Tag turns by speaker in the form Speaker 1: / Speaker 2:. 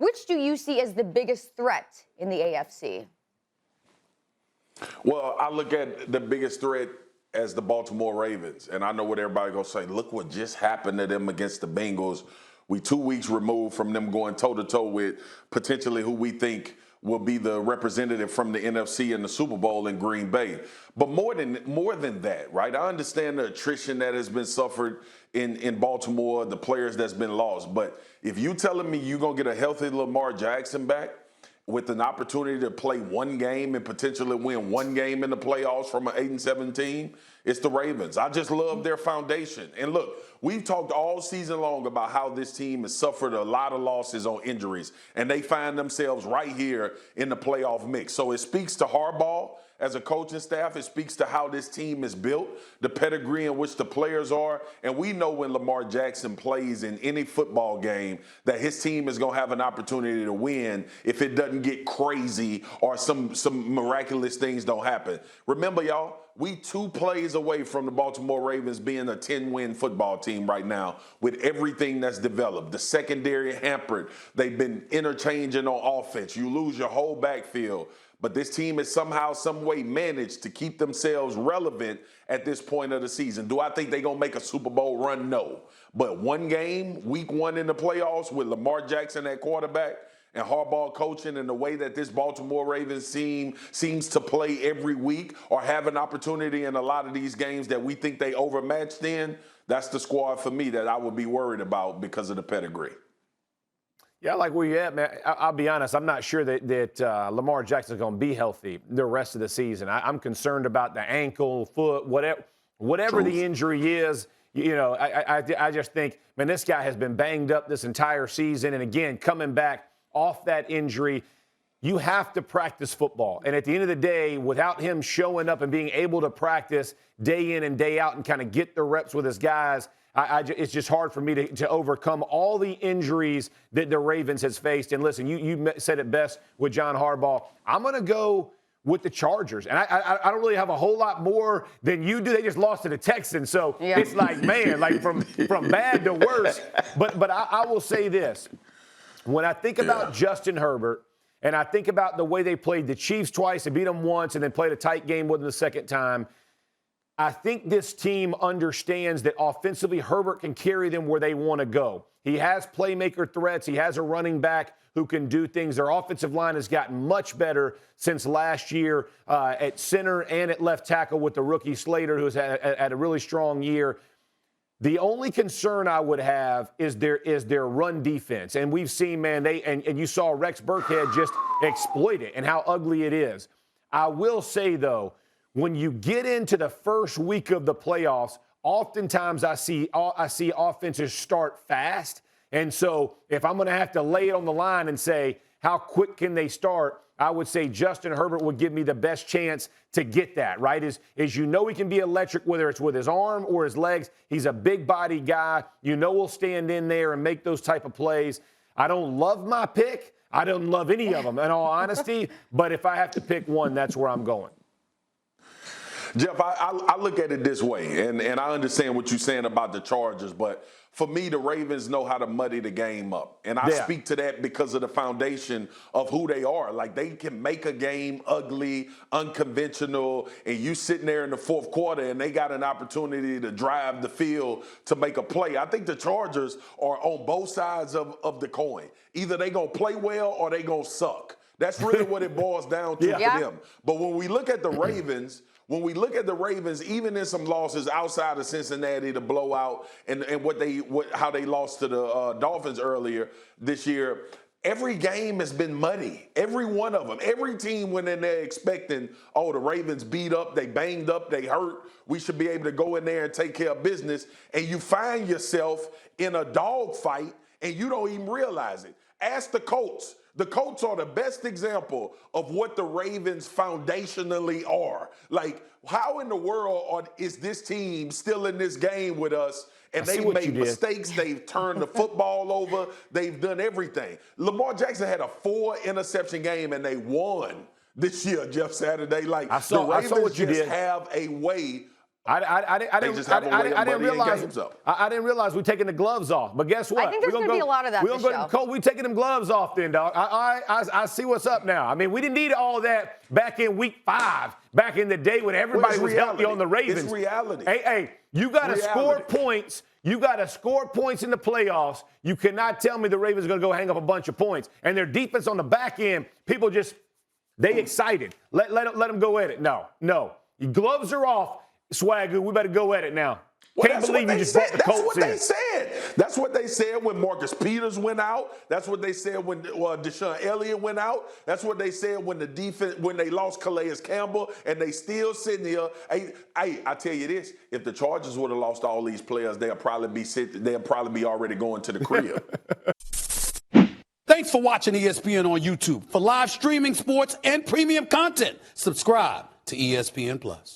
Speaker 1: Which do you see as the biggest threat in the AFC?
Speaker 2: Well, I look at the biggest threat as the Baltimore Ravens, and I know what everybody gonna say. Look what just happened to them against the Bengals. We 2 weeks removed from them going toe-to-toe with potentially who we think will be the representative from the NFC in the Super Bowl in Green Bay. But more than that, right? I understand the attrition that has been suffered in Baltimore, the players that's been lost. But if you telling me you're gonna get a healthy Lamar Jackson back with an opportunity to play one game and potentially win one game in the playoffs from an 8-7 team, it's the Ravens. I just love their foundation. And look, we've talked all season long about how this team has suffered a lot of losses on injuries, and they find themselves right here in the playoff mix. So it speaks to Harbaugh as a coaching staff. It speaks to how this team is built, the pedigree in which the players are. And we know when Lamar Jackson plays in any football game that his team is going to have an opportunity to win if it doesn't get crazy or some miraculous things don't happen. Remember, y'all, we 2 plays away from the Baltimore Ravens being a 10-win football team right now with everything that's developed. The secondary hampered. They've been interchanging on offense. You lose your whole backfield. But this team has somehow, some way managed to keep themselves relevant at this point of the season. Do I think they're going to make a Super Bowl run? No. But one game, week 1 in the playoffs with Lamar Jackson at quarterback and Harbaugh coaching and the way that this Baltimore Ravens team seems to play every week or have an opportunity in a lot of these games that we think they overmatched in, that's the squad for me that I would be worried about because of the pedigree.
Speaker 3: Yeah, I like where you're at, man. I'll be honest. I'm not sure that Lamar Jackson's going to be healthy the rest of the season. I'm concerned about the ankle, foot, whatever the injury is. You know, I just think, man, this guy has been banged up this entire season. And, again, coming back off that injury, you have to practice football. And at the end of the day, without him showing up and being able to practice day in and day out and kind of get the reps with his guys, it's just hard for me to overcome all the injuries that the Ravens has faced. And listen, you said it best with John Harbaugh. I'm going to go with the Chargers. And I don't really have a whole lot more than you do. They just lost to the Texans. So It's like, man, like from bad to worse. But I will say this. When I think about Justin Herbert, and I think about the way they played the Chiefs twice and beat them once and then played a tight game with them the second time, I think this team understands that offensively Herbert can carry them where they want to go. He has playmaker threats. He has a running back who can do things. Their offensive line has gotten much better since last year at center and at left tackle with the rookie Slater, who's had a really strong year. The only concern I would have is their run defense. And we've seen, man, and you saw Rex Burkhead just exploit it and how ugly it is. I will say, though, when you get into the first week of the playoffs, oftentimes I see offenses start fast. And so if I'm going to have to lay it on the line and say, how quick can they start, I would say Justin Herbert would give me the best chance to get that, right? Is you know he can be electric, whether it's with his arm or his legs. He's a big-body guy. You know he'll stand in there and make those type of plays. I don't love my pick. I don't love any of them, in all honesty. But if I have to pick one, that's where I'm going.
Speaker 2: Jeff, I look at it this way, and I understand what you're saying about the Chargers, but for me, the Ravens know how to muddy the game up. And I speak to that because of the foundation of who they are. Like, they can make a game ugly, unconventional, and you sitting there in the fourth quarter and they got an opportunity to drive the field to make a play. I think the Chargers are on both sides of the coin. Either they going to play well or they going to suck. That's really what it boils down to for them. But when we look at the Ravens, even in some losses outside of Cincinnati, the blowout, and how they lost to the Dolphins earlier this year, every game has been muddy. Every one of them. Every team went in there expecting, the Ravens beat up, they banged up, they hurt. We should be able to go in there and take care of business. And you find yourself in a dogfight, and you don't even realize it. Ask the Colts. The Colts are the best example of what the Ravens foundationally are. Like, how in the world is this team still in this game with us? And they've made mistakes. They've turned the football over. They've done everything. Lamar Jackson had a 4-interception game, and they won this year, Jeff Saturday. Like, the Ravens just have a way
Speaker 3: I didn't realize we're taking the gloves off. But guess what?
Speaker 1: I think there's going to be a lot of that.
Speaker 3: We're taking them gloves off then, dog. I see what's up now. I mean, we didn't need all that back in week 5, back in the day when everybody was healthy on the Ravens.
Speaker 2: It's reality.
Speaker 3: Hey, you got to score points. You got to score points in the playoffs. You cannot tell me the Ravens are going to go hang up a bunch of points. And their defense on the back end, people just, they excited. Let them go at it. No. Your gloves are off. Swagger, we better go at it now. Can't believe you just brought the Colts in.
Speaker 2: That's what they said. That's what they said when Marcus Peters went out. That's what they said when Deshaun Elliott went out. That's what they said when the defense, when they lost Calais Campbell, and they still sitting here. Hey, I tell you this: if the Chargers would have lost all these players, they'll probably be already going to the crib.
Speaker 4: Thanks for watching ESPN on YouTube. For live streaming, sports, and premium content, subscribe to ESPN Plus.